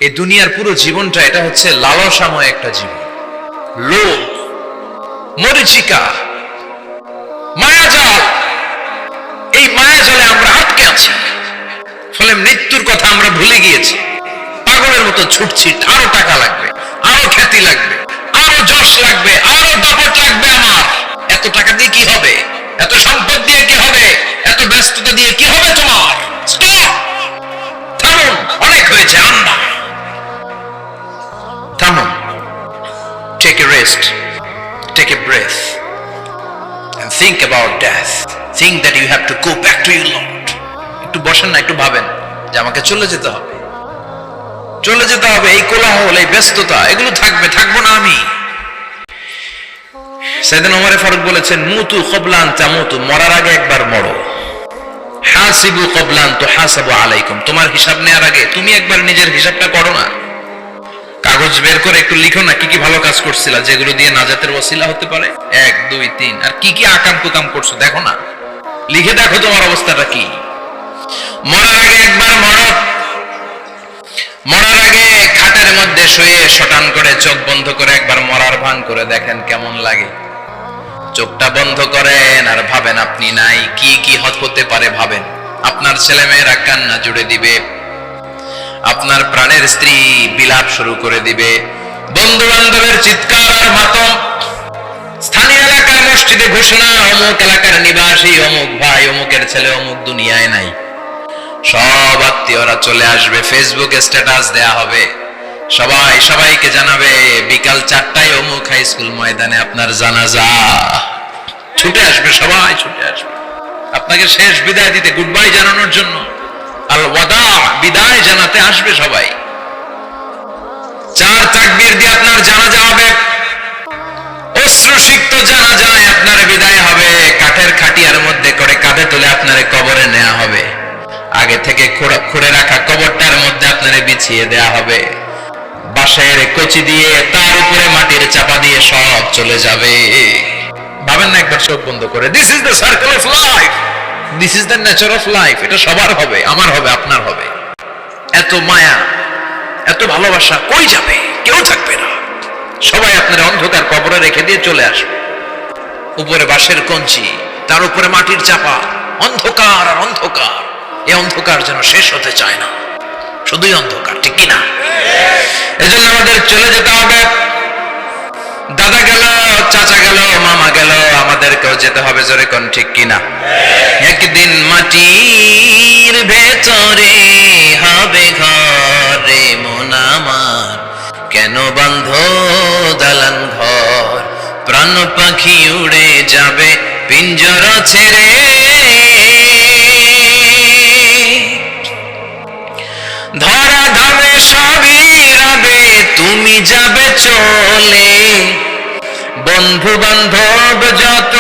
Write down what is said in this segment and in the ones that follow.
এই দুনিয়ার পুরো জীবনটা এটা হচ্ছে লালসাময় একটা জীবন, লোভ, মরিচিকা, মায়াজাল। এই মায়াজালে আমরা আটকে আছি, ফলে মৃত্যুর কথা আমরা ভুলে গিয়েছি। পাগলের মতো ছুটছি, আরো টাকা লাগবে, আরো খ্যাতি লাগবে, আরো যশ লাগবে, আরো দাপট লাগবে। আমার এত টাকা দিয়ে কি হবে, এত সম্পদ দিয়ে কি হবে, এত ব্যস্ততা দিয়ে কি হবে তোমার? স্টপ, থামুন, অনেক হয়েছে। আন্না, থামুন, take a rest, take a breath and think about death. Think that you have to go back to your Lord. একটু বসেন না, একটু ভাবেন যে আমাকে চলে যেতে হবে, চলে যেতে হবে। এই কোলাহল, এই ব্যস্ততা, এগুলো থাকবে, থাকবো না আমি। সাইয়েদনা ওমর ফারুক বলেছেন, মুতু ক্বাবলা আন তামুতু, মরার আগে একবার মরো। হাসিবু ক্বাবলা আন তুহাসাবু আলাইকুম, তোমার হিসাব নেওয়ার আগে তুমি একবার নিজের হিসাবটা করো না। কাগজ বের করে একটু লিখো না কি কি ভালো কাজ করছিলা, যেগুলো দিয়ে নাজাতের ওসিলা হতে পারে। 1 2 3, আর কি কি আকাম কুকাম করছো দেখো না, লিখে দেখো তোমার অবস্থাটা কি। মরার আগে একবার মরো। মরার আগে খাটের মধ্যে শুয়ে শটান করে চোখ বন্ধ করে একবার মরার ভান করে দেখেন কেমন লাগে। চোখটা বন্ধ করেন আর ভাবেন আপনি নাই, কি কি হতে পারে ভাবেন। আপনার ছেলেমেয়েরা কান্না জুড়ে দিবে, আপনার প্রাণের স্ত্রী বিলাপ শুরু করে দিবে, বন্ধু বান্ধবের চিৎকার আর মাতম, স্থানীয় এলাকার মসজিদে ঘোষণা, অমুক এলাকার নিবাসী অমুক ভাই অমুকের ছেলে অমুক দুনিয়ায় নাই। সব আত্মীয়রা চলে আসবে, ফেসবুকে স্ট্যাটাস দেয়া হবে, সবাই সবাইকে জানাবে বিকাল 4টায় অমুক হাই স্কুল ময়দানে আপনার জানাজা। ছুটে আসবে, সবাই ছুটে আসবে আপনাকে শেষ বিদায় দিতে, গুড বাই জানানোর জন্য, আল ওয়াদা, বিদায় জানাতে আসবে সবাই। 4 তাকবীর দিয়ে আপনার জানাজা হবে, অশ্রুসিক্ত জানাজায় আপনার বিদায় হবে। কাঠের খাটিয়ার মধ্যে করে কাঁধে তুলে আপনার কবরে নেওয়া হবে। আগে থেকে খুঁড়ে রাখা কবরটার মধ্যে আপনারে বিছিয়ে দেয়া হবে। বাঁশের কচি দিয়ে তার উপরে মাটির চাপা দিয়ে সব চলে যাবে। ভাবেন না একবার চোখ বন্ধ করে, this is the circle of life, this is the nature of life. এটা সবার হবে, আমার হবে, আপনার হবে। এত মায়া, এত ভালোবাসা কই যাবে? কেউ থাকবে না, সবাই আপনার অন্ধকার কবরে রেখে দিয়ে চলে আসবে। উপরে বাঁশের কঞ্চি, তার উপরে মাটির চাপা, অন্ধকার আর অন্ধকার। এই অন্ধকার যেন শেষ হতে চায় না, শুধুই অন্ধকার, ঠিক কিনা? এজন্য আমাদের চলে যেতে হবে। দাদা গেল, চাচা গেল, মামা গেল, আমাদেরকেও যেতে হবে, জোরে কোন ঠিক কিনা? একদিন মাটির ভেতরে হবে ঘরে মন আমার, কেন বন্ধ দালান ঘর, প্রাণ পাখি উড়ে যাবে পিঞ্জরা ছেড়ে। ধরা ধামে সবই রবে, তুমি যাবে চলে। বন্ধু বান্ধব যত,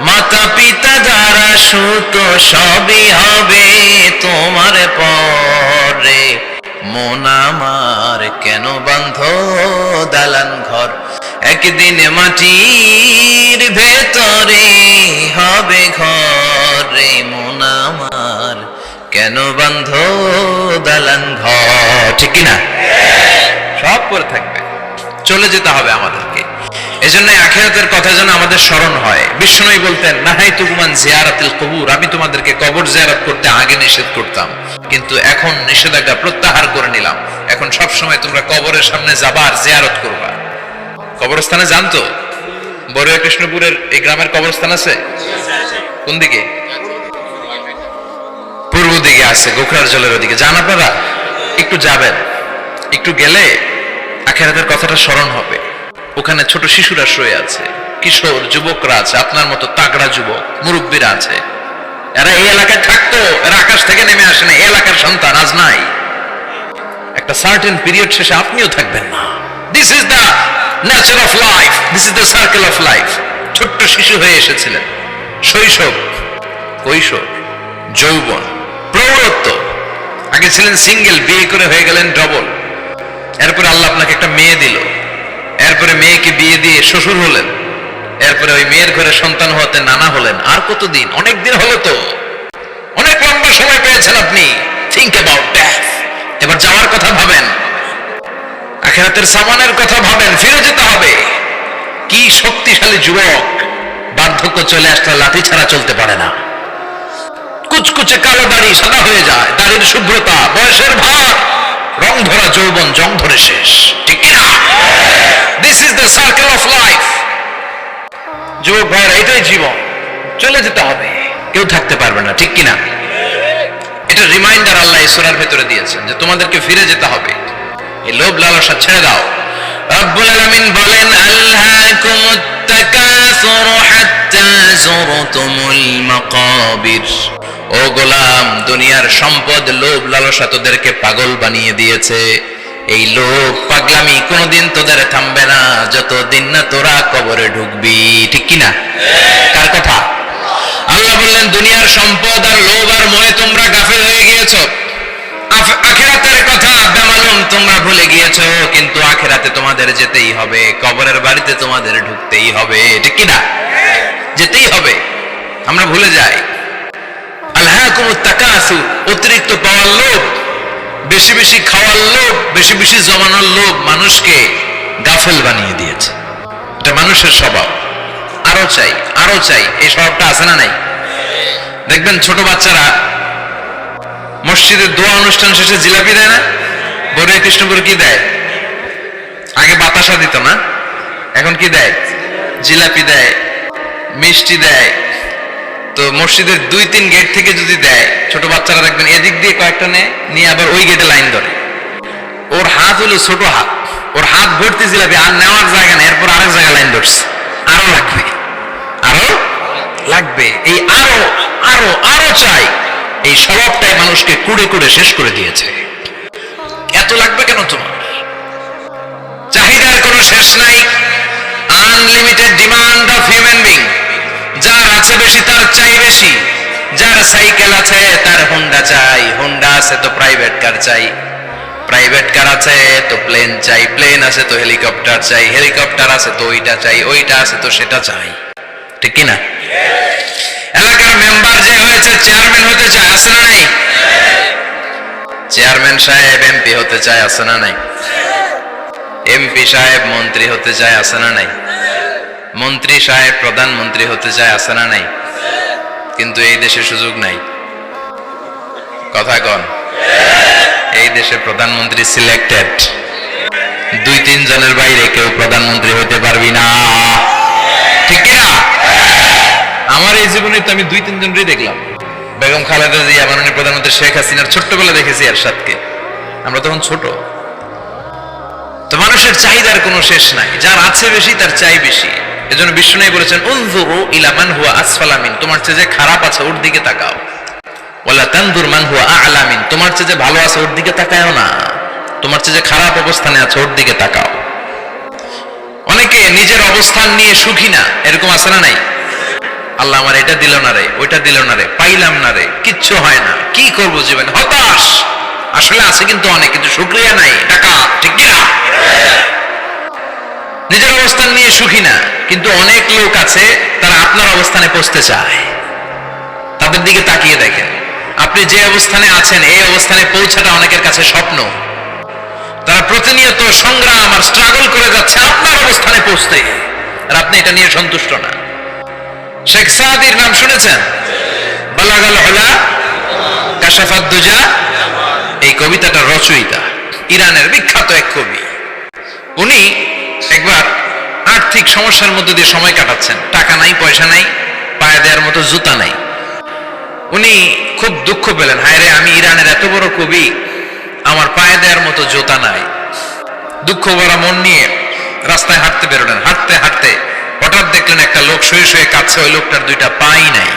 মাতা পিতা যারা সুত, সবই হবে তোমার পরে। মন আমার কেন বন্ধ দালান ঘর, একদিন মাটির ভেতরে হবে ঘরে মন আমার, কেন বন্ধ দালান ঘর, ঠিক কিনা? সব করে থাকবে, চলে যেতে হবে আমাদেরকে। এজন্য আখিরাতের কথা যেন আমাদের স্মরণ হয়। বিষ্ণুই বলতেন, নাহাইতুকুম আন জিয়ারাতিল কুবুর, আমি তোমাদেরকে কবর জিয়ারত করতে আগে নিষেধ করতাম, কিন্তু এখন নিষেধাজ্ঞা প্রত্যাহার করে নিলাম। এখন সব সময় তোমরা কবরের সামনে যাবা আর জিয়ারত করবা। কবরস্থানে জানতো বড়ুয়া কৃষ্ণপুরের এই গ্রামের কবরস্থান আছে কোন দিকে? পূর্ব দিকে আছে, গোখরার জলের ওদিকে। যান আপনারা, একটু যাবেন, একটু গেলে আখিরাতের কথাটা স্মরণ হবে। ওখানে ছোট শিশুরা শুয়ে আছে, কিশোর যুবকরা আছে, আপনার মতো তাগড়া যুবক মুরব্বীরা আছে। এরা এই এলাকায় থাকতো, এরা আকাশ থেকে নেমে আসে না, এই এলাকার সন্তান আজ নাই। একটা সার্টেন পিরিয়ড শেষে আপনিও থাকবেন না। This is the nature of life, this is the circle of life. ছোট্ট শিশু হয়ে এসেছিলেন, শৈশব, কৈশোর, যৌবন, প্রৌঢ়ত্ব। আগে ছিলেন সিঙ্গেল, বিয়ে করে হয়ে গেলেন ডবল। এরপরে আল্লাহ আপনাকে একটা মেয়ে দিল, এরপরে মেয়েকে বিয়ে দিয়ে শ্বশুর হলেন, এরপরে ওই মেয়ের ঘরে সন্তান হতে নানা হলেন। আর কতদিন? অনেক দিন হলো তো, অনেক লম্বা সময় পেয়েছেন আপনি। Think about death. এবার যাওয়ার কথা ভাবেন। আখিরাতের সামানের কথা ভাবেন, ফিরে যেতে হবে। কি শক্তিশালী যুবক, বার্ধক্য চলে আসলে লাঠি ছাড়া চলতে পারে না। কুচকুচে কালো দাড়ি সাদা হয়ে যায়, দাড়ির শুভ্রতা, বয়সের ভার, রং ধরা যৌবন জং ধরে শেষ, ঠিক কিনা? This is the circle of life. যুবক ভাইরা, এটাই জীবন, চলে যেতে হবে, কেউ থাকতে পারবে না, ঠিক কিনা? এটা রিমাইন্ডার আল্লাহ এই সূরার ভিতরে দিয়েছেন যে তোমাদেরকে ফিরে যেতে হবে, এই লোভ লালসা ছেড়ে দাও। রব্বুল আলামিন বলেন, আলহাকুমুত তাকাসুর হাত্তা যুরতুমুল মাকাবির। ও গোলাম, দুনিয়ার সম্পদ, লোভ লালসা তোদেরকে পাগল বানিয়ে দিয়েছে। এই লোভ পাগলামি কোনোদিন তোদের থামবে না যতদিন না তোরা কবরে ঢুকবি, ঠিক কিনা? কার কথা? আল্লাহ বললেন, দুনিয়ার সম্পদ আর লোভ আর মোহে তোমরা গাফেল হয়ে গিয়েছো। আখিরাতের কথা বেমালুম তোমরা ভুলে গিয়েছো, কিন্তু আখিরাতে তোমাদের যেতেই হবে, কবরের বাড়িতে তোমাদের ঢুকতেই হবে, ঠিক কিনা? যেতেই হবে, আমরা ভুলে যাই। আলহাকুমুত তাকাসুর, অতিরিক্ত পাওয়ার লোভ, বেশি বেশি খাওয়ার লোভ, বেশি বেশি জমানোর লোভ মানুষকে গাফেল বানিয়ে দিয়েছে। এটা মানুষের স্বভাব, আরো চাই আরো চাই, এই স্বভাবটা আছে না নাই? দেখবেন ছোট বাচ্চারা মসজিদের দোয়া অনুষ্ঠান শেষে জিলাপি দেয় না? বড় কৃষ্ণপুর কি দেয়? আগে বাতাসা দিত না, এখন কি দেয়? জিলাপি দেয়, মিষ্টি দেয়। তো মসজিদের 2-3 গেট থেকে যদি দেয়, ছোট বাচ্চারা দেখবেন এদিক দিয়ে কয়েকটা নিয়ে আবার ওই গেটে লাইন ধরে। ওর হাত হলো ছোট হাত, ওর হাত ভর্তি জিলাপি, আর নেওয়ার জায়গা নেই, এরপর আরেক জায়গায় লাইন ধরছে, আরো লাগবে আরো লাগবে, এই আরো আরো আরো চাই, এই স্বভাবটাই মানুষকে কুড়ে কুড়ে শেষ করে দিয়েছে। এত লাগবে কেন তোমার? চাহিদার কোনো শেষ নাই, unlimited demand of human being. যার আছে বেশি তার চাই বেশি, যার সাইকেল আছে তার হোন্ডা চাই, হোন্ডা আছে তো প্রাইভেট কার চাই, প্রাইভেট কার আছে তো প্লেন চাই, প্লেন আছে তো হেলিকপ্টার চাই, হেলিকপ্টার আছে তো ওইটা চাই, ওইটা আছে তো সেটা চাই, ঠিক কিনা? এলাকার মেম্বার যে হয়েছে চেয়ারম্যান হতে চায়, আছে না নাই? চেয়ারম্যান সাহেব এমপি হতে চায়, আছে না নাই? এমপি সাহেব মন্ত্রী হতে চায়, আছে না নাই? মন্ত্রী সাহেব প্রধানমন্ত্রী হতে চায়, আছে না নাই? কিন্তু এই দেশে সুযোগ নাই, কথা কন। এই দেশে প্রধানমন্ত্রী সিলেক্টেড, 2-3 জনের বাইরে কেউ প্রধানমন্ত্রী হতে পারবি না, ঠিক কিনা? আমার এই জীবনে তো আমি 2-3 জনই দেখলাম। বেগম খালেদা জিয়া, মাননীয় প্রধানমন্ত্রী শেখ হাসিনার ছোট্টবেলা দেখেছি এরশাদকে, আমরা তখন ছোট। তো মানুষের চাহিদার কোনো শেষ নাই, যার আছে বেশি তার চাই বেশি। এজন্য বিষ্ণু বলেছেন, উনজুরু ইলা মান হুয়া আসফালা মিন, তোমার চেয়ে যে খারাপ আছে ওর দিকে তাকাও। ওয়ালা তানজুর মান হুয়া আ'লা মিন, তোমার চেয়ে যে ভালো আছে ওর দিকে তাকায়ও না, তোমার চেয়ে যে খারাপ অবস্থানে আছে ওর দিকে তাকাও। অনেকে নিজের অবস্থান নিয়ে সুখী না, এরকম আছে না নাই? আল্লাহ আমার এটা দিল না রে, ওইটা দিল না রে, পাইলাম না রে, কিচ্ছু হয় না, কি করবো জীবনে, হতাশ। আসলে আছে কিন্তু অনেক, কিন্তু শুকরিয়া নাই, টাকা, ঠিক কিনা? নিজের অবস্থান নিয়ে সুখী না, কিন্তু অনেক লোক আছে তারা আপনার অবস্থানে পৌঁছতে চায়। তাদের দিকে তাকিয়ে দেখেন, আপনি যে অবস্থানে আছেন এই অবস্থানে পৌঁছাটা অনেকের কাছে স্বপ্ন। তারা প্রতিনিয়ত সংগ্রাম আর স্ট্রাগল করে যাচ্ছে আপনার অবস্থানে পৌঁছতে, আর আপনি এটা নিয়ে সন্তুষ্ট না। শেখ সাদির নাম শুনেছেন? বালাগাল উলা কাশাফাত দুজা, এই কবিতাটা রচয়িতা, ইরানের বিখ্যাত এক কবি। উনি একবার আর্থিক সমস্যার মধ্যে দিয়ে সময় কাটাচ্ছেন, টাকা নাই, পয়সা নাই, পায়ে দেওয়ার মতো জুতা নাই। উনি খুব দুঃখ পেলেন, হায় রে, আমি ইরানের এত বড় কবি, আমার পায়ে দেওয়ার মতো জুতা নাই। দুঃখ ভরা মন নিয়ে রাস্তায় হাঁটতে বেরোলেন। হাঁটতে হাঁটতে হঠাৎ দেখলেন একটা লোক শুয়ে শুয়ে কাঁদছে, ওই লোকটার 2টা পাই নাই,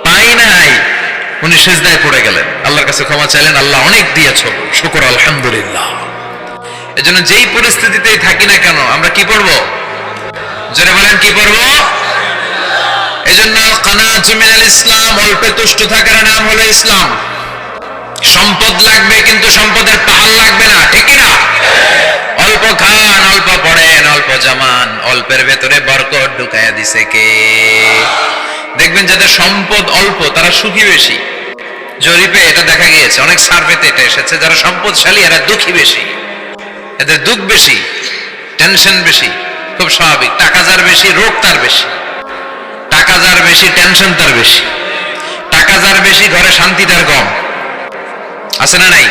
পাই নাই। উনি সিজদায় পড়ে গেলেন, আল্লাহর কাছে ক্ষমা চাইলেন, আল্লাহ অনেক দিয়েছো, শুকর আলহামদুলিল্লাহ। এজন্য যেই পরিস্থিতিতেই থাকি না কেন আমরা কি পড়বো? জোরে বলেন, কি পড়বো? এজন্য কানাআতু মিনাল ইসলাম, অল্পে তুষ্ট থাকার নাম হলো ইসলাম। সম্পদ লাগবে কিন্তু সম্পদের পাহাড় লাগবে না, ঠিক কিনা? অল্প খান, অল্প পড়েন, অল্প জামান, অল্পের ভেতরে বরকত ঢুকাইয়া দিছে কে? দেখবেন যাদের সম্পদ অল্প তারা সুখী বেশি। জরিপে এটা দেখা গিয়েছে, অনেক সার্ভেতে এটা এসেছে, যারা সম্পদশালী এরা দুঃখী বেশি। এদের দুঃখ বেশি, টেনশন বেশি, খুব স্বাভাবিক। টাকা যার বেশি, রোগ তার বেশি। টাকা যার বেশি, টেনশন তার বেশি। টাকা যার বেশি, ঘরে শান্তি তার কম। আছে না নাই?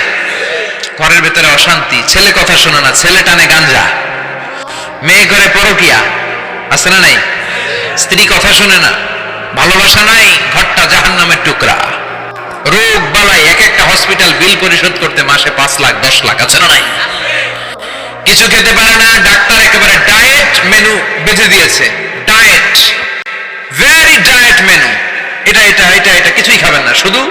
ঘরের ভেতরে অশান্তি, ছেলে কথা শোনে না, ছেলে টানে গাঞ্জা, মেয়ে করে পরকিয়া। আছে না নাই? স্ত্রী কথা শোনে না, ভালোবাসা নাই, ঘরটা জাহান্নামের টুকরা। রোগ বালাই, এক একটা হসপিটাল বিল পরিশোধ করতে মাসে 5 লাখ 10 লাখ। আছে না নাই? কিছু খেতে পারে না, ডাক্তার একেবারে ডায়েট মেনু বেঁধে দিয়েছে। Diet, very diet menu. এটা এটা এটা এটা কিছুই খাবেন না, শুধু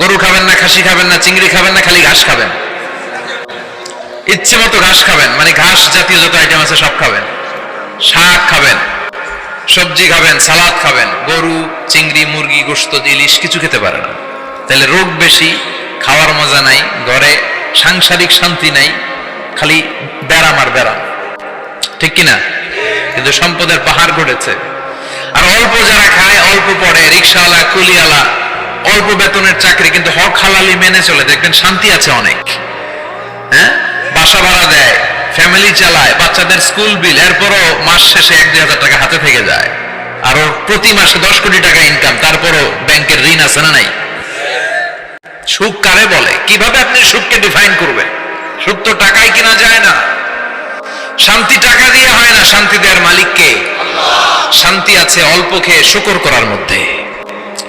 গরু খাবেন না, খাসি খাবেন না, চিংড়ি খাবেন না, খালি ঘাস খাবেন। ইচ্ছে মতো ঘাস খাবেন, মানে ঘাস জাতীয় যত আইটেম আছে সব খাবেন। শাক খাবেন, সবজি খাবেন, সালাদ খাবেন। গরু, চিংড়ি, মুরগি, গোশত, ইলিশ কিছু খেতে পারে না। তাহলে রোগ বেশি, খাওয়ার মজা নাই, ঘরে সাংসারিক শান্তি নাই, খালি ব্যারাম আর ব্যারাম। ঠিক কিনা? কিন্তু সম্পদের পাহাড় ঘটেছে। আর অল্প যারা খায়, অল্প পড়ে, রিক্সাওয়ালা, কুলিওয়ালা, অল্প বেতনের চাকরি, কিন্তু হক হালালি মেনে চলে, দেখবেন শান্তি আছে অনেক। হ্যাঁ, বাসা ভাড়া দেয়, ফ্যামিলি চালায়, বাচ্চাদের স্কুল বিল, এরপরও মাস শেষে 1-2 হাজার টাকা হাতে থেকে যায়। আর ওর প্রতি মাসে 10 কোটি টাকা ইনকাম, তারপরও ব্যাংকের ঋণ আছে না নাই? সুখ কারে বলে? কিভাবে আপনি সুখকে ডিফাইন করবেন? সুখ তো টাকায় কিনা যায় না। শান্তি টাকা দিয়ে হয় না, শান্তি দেওয়ার মালিক কে? শান্তি আছে অল্প খেয়ে শুকর করার মধ্যে,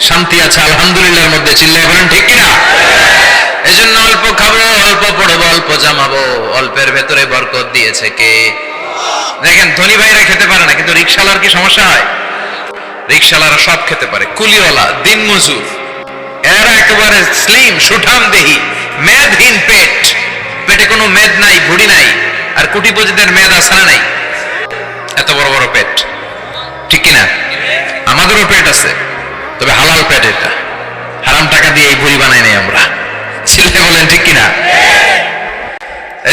শান্তি আছে আলহামদুলিল্লাহর মধ্যে। চিল্লায় বলেন ঠিক কিনা? এজন্য অল্প খাবো, অল্প পড়বো, অল্প জামাবো, অল্পের ভেতরে বরকত দিয়েছে কে? দেখেন, ধনী ভাইরা খেতে পারে না, কিন্তু রিক্সাওয়ালার কি সমস্যা হয়? রিক্সাওয়ালারা সব খেতে পারে। কুলিওয়ালা, দিন মজুর, এরা একেবারে স্লিম, সুঠাম দেহি, মেদহীন পেট, পেটে কোনো মেদ নাই, ভুড়ি নাই। আর কোটিপতিদের মেদ আছে না নাই? এত বড় বড় পেট। ঠিক কিনা? আমাদেরও পেট আছে, তবে হালাল পেট। এটা হারাম টাকা দিয়ে এই ভুড়ি বানাই নাই আমরা। ছেলে বলেন ঠিক কিনা?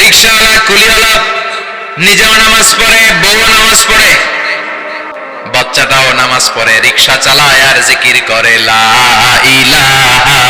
রিক্সাওয়ালা, কুলিওয়ালা নিজেও নামাজ পড়ে, বউ নামাজ পড়ে, বাচ্চাটাও নামাজ পড়ে, রিক্সা চালায় আর জিকির করে লা ইলাহা